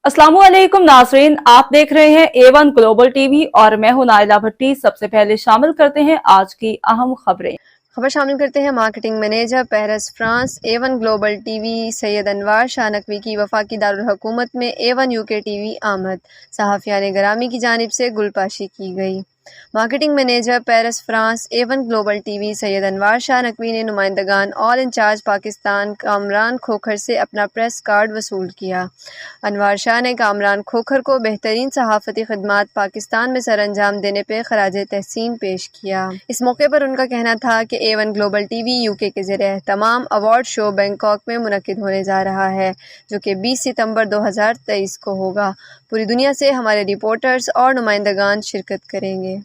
अस्सलामुअलैकुम नाज़रीन, आप देख रहे हैं A1 ग्लोबल टीवी और मैं हूं नाइला भट्टी। सबसे पहले शामिल करते हैं आज की अहम खबरें। खबर शामिल करते हैं marketing manager Paris France A1 global TV Syed Anwar Shah Naqvi की वफाकी दारुल हुकूमत में A1 यूके टीवी आमद, सहाफ़ियान ग्रामी की जानिब से गुलपाशी की गई। Marketing manager Paris France A1 global TV Syed Anwar Shah Naqvi ने नुमाइंदगान ऑल इंचार्ज पाकिस्तान कामरान खोखर से अपना प्रेस कार्ड वसूल किया। अनवार शाह ने कामरान खोखर को बेहतरीन सहाफ़ती खिदमात पाकिस्तान में सर अंजाम देने पर खराज तहसीन पेश किया। इस मौके पर उनका कहना था कि A1 ग्लोबल टीवी यूके के ज़रिए तमाम अवार्ड शो बैंकॉक में मुनक्किद होने जा रहा है, जो कि 20 सितंबर 2023 को होगा। पूरी दुनिया से हमारे रिपोर्टर्स और नुमाइंदगान शिरकत करेंगे।